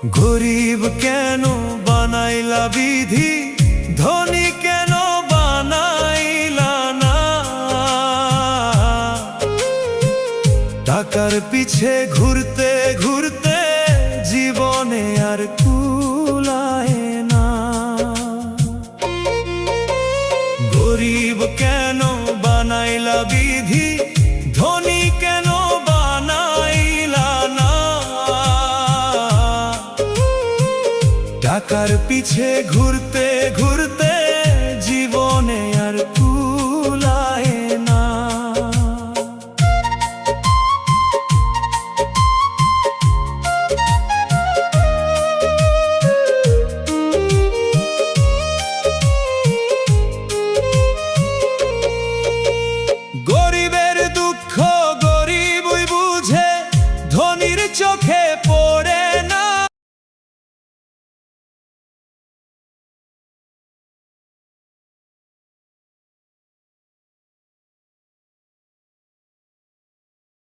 গরিব কেন বানাইলা বিধি, ধনী কেন বানাইলা না? টাকার পিছে ঘুরতে ঘুরতে জীবনে আর কুলায় না। গরিব কেন বানাইলা বিধি, ধনী কেন বানাইলা না? টাকার পিছে ঘুরতে ঘুরতে